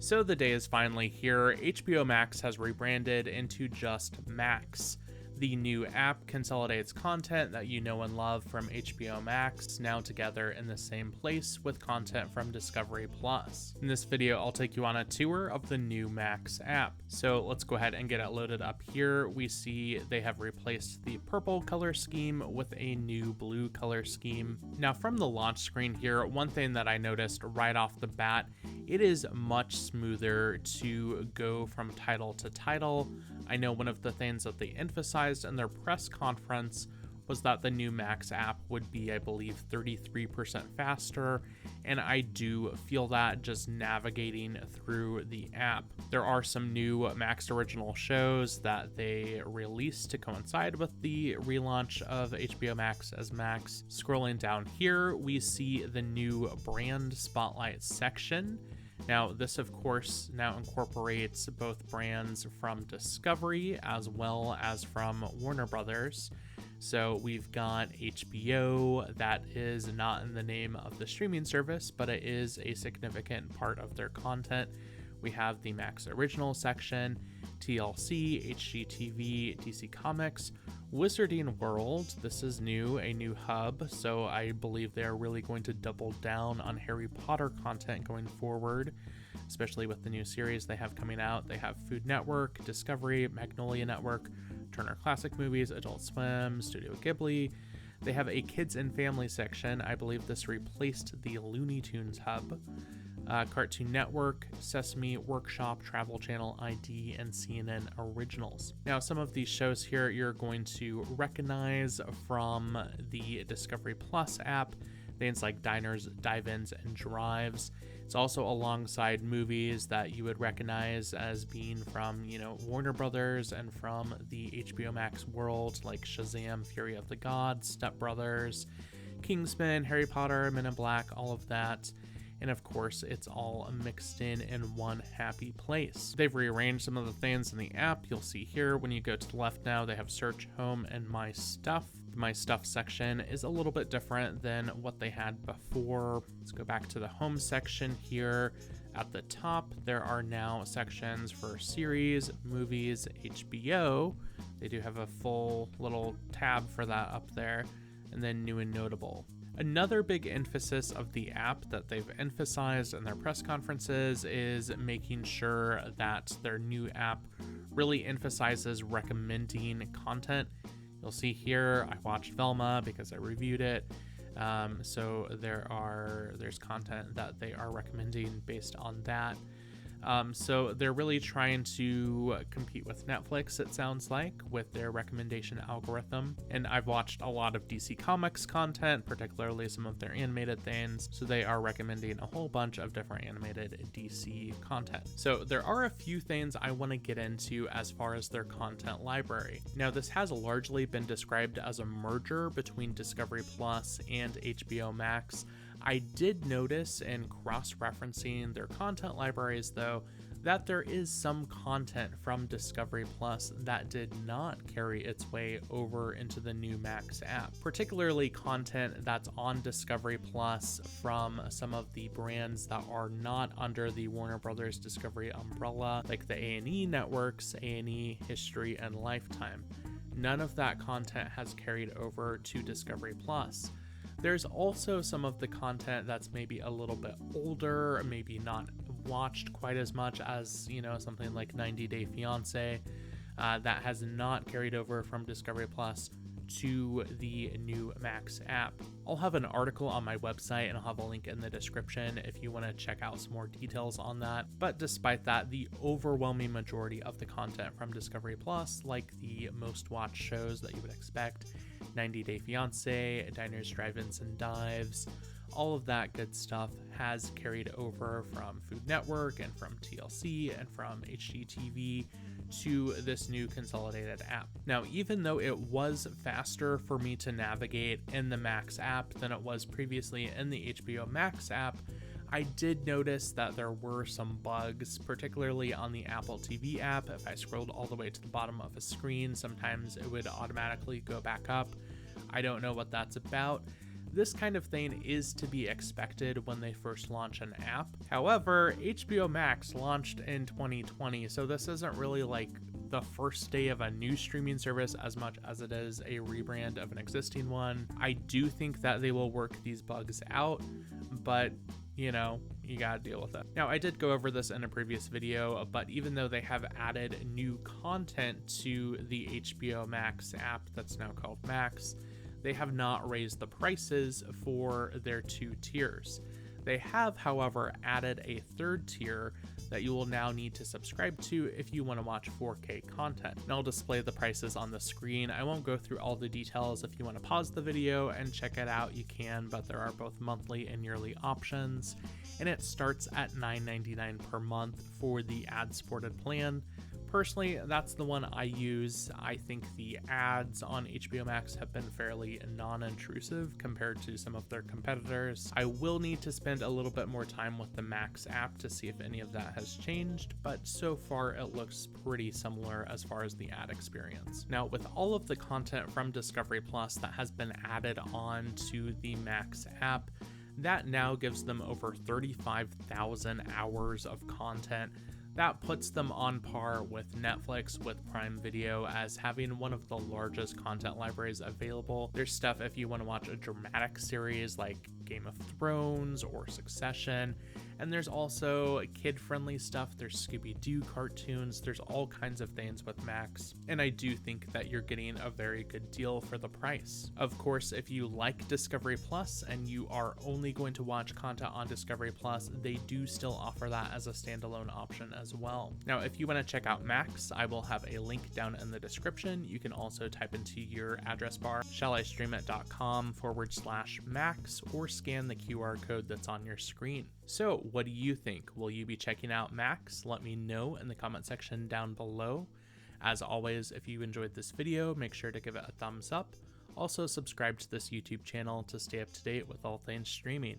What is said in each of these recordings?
So the day is finally here. HBO Max has rebranded into just Max. The new app consolidates content that you know and love from HBO Max now together in the same place with content from Discovery Plus. In this video, I'll take you on a tour of the new Max app. So let's go ahead and get it loaded up here. We see they have replaced the purple color scheme with a new blue color scheme. Now from the launch screen here, one thing that I noticed right off the bat, it is much smoother to go from title to title. I know one of the things that they emphasized in their press conference was that the new Max app would be, I believe, 33% faster, and I do feel that just navigating through the app. There are some new Max original shows that they released to coincide with the relaunch of HBO Max as Max. Scrolling down here, we see the new brand spotlight section. Now, this, of course, now incorporates both brands from Discovery as well as from Warner Brothers. So we've got HBO, that is not in the name of the streaming service, but it is a significant part of their content. We have the Max Original section, TLC, HGTV, DC Comics, Wizarding World. This is new, a new hub, so I believe they're really going to double down on Harry Potter content going forward, especially with the new series they have coming out. They have Food Network, Discovery, Magnolia Network, Turner Classic Movies, Adult Swim, Studio Ghibli. They have a Kids and Family section. I believe this replaced the Looney Tunes hub. Cartoon Network, Sesame, Workshop, Travel Channel, ID, and CNN Originals. Now, some of these shows here you're going to recognize from the Discovery Plus app, things like Diners, Dive-Ins, and Drives. It's also alongside movies that you would recognize as being from, Warner Brothers and from the HBO Max world, like Shazam, Fury of the Gods, Step Brothers, Kingsman, Harry Potter, Men in Black, all of that. And of course, it's all mixed in one happy place. They've rearranged some of the things in the app. You'll see here when you go to the left now, they have Search, Home, and My Stuff. The My Stuff section is a little bit different than what they had before. Let's go back to the Home section here. At the top, there are now sections for series, movies, HBO. They do have a full little tab for that up there. And then New and Notable. Another big emphasis of the app that they've emphasized in their press conferences is making sure that their new app really emphasizes recommending content. You'll see here, I watched Velma because I reviewed it. So there's content that they are recommending based on that. So they're really trying to compete with Netflix, it sounds like, with their recommendation algorithm. And I've watched a lot of DC Comics content, particularly some of their animated things. So they are recommending a whole bunch of different animated DC content. So there are a few things I want to get into as far as their content library. Now, this has largely been described as a merger between Discovery Plus and HBO Max. I did notice in cross-referencing their content libraries, though, that there is some content from Discovery Plus that did not carry its way over into the new Max app, particularly content that's on Discovery Plus from some of the brands that are not under the Warner Brothers Discovery umbrella, like the A&E networks, A&E, History, and Lifetime. None of that content has carried over to Discovery Plus. There's also some of the content that's maybe a little bit older, maybe not watched quite as much as, something like 90 Day Fiancé, that has not carried over from Discovery Plus to the new Max app. I'll have an article on my website and I'll have a link in the description if you want to check out some more details on that. But despite that, the overwhelming majority of the content from Discovery Plus, like the most watched shows that you would expect, 90 Day Fiancé, Diners, Drive-Ins, and Dives, all of that good stuff has carried over from Food Network and from TLC and from HGTV to this new consolidated app. Now, even though it was faster for me to navigate in the Max app than it was previously in the HBO Max app, I did notice that there were some bugs, particularly on the Apple TV app. If I scrolled all the way to the bottom of a screen, sometimes it would automatically go back up. I don't know what that's about. This kind of thing is to be expected when they first launch an app. However, HBO Max launched in 2020, so this isn't really like the first day of a new streaming service as much as it is a rebrand of an existing one. I do think that they will work these bugs out, but you know, you gotta deal with it. Now, I did go over this in a previous video, but even though they have added new content to the HBO Max app that's now called Max, they have not raised the prices for their 2 tiers. They have, however, added a 3rd tier that you will now need to subscribe to if you want to watch 4K content. And I'll display the prices on the screen. I won't go through all the details. If you want to pause the video and check it out, you can, but there are both monthly and yearly options. And it starts at $9.99 per month for the ad-supported plan. Personally, that's the one I use. I think the ads on HBO Max have been fairly non-intrusive compared to some of their competitors. I will need to spend a little bit more time with the Max app to see if any of that has changed, but so far it looks pretty similar as far as the ad experience. Now, with all of the content from Discovery Plus that has been added on to the Max app, that now gives them over 35,000 hours of content. That puts them on par with Netflix, with Prime Video, as having one of the largest content libraries available. There's stuff if you want to watch a dramatic series like Game of Thrones or Succession, and there's also kid-friendly stuff. There's Scooby-Doo cartoons. There's all kinds of things with Max, and I do think that you're getting a very good deal for the price. Of course, if you like Discovery Plus and you are only going to watch content on Discovery Plus, they do still offer that as a standalone option as well. Now, if you want to check out Max, I will have a link down in the description. You can also type into your address bar shallistreamit.com/Max or scan the QR code that's on your screen. So what do you think? Will you be checking out Max? Let me know in the comment section down below. As always, if you enjoyed this video, make sure to give it a thumbs up. Also subscribe to this YouTube channel to stay up to date with all things streaming.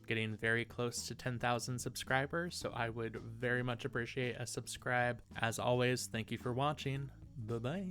Getting very close to 10,000 subscribers, so I would very much appreciate a subscribe. As always, thank you for watching. Bye-bye.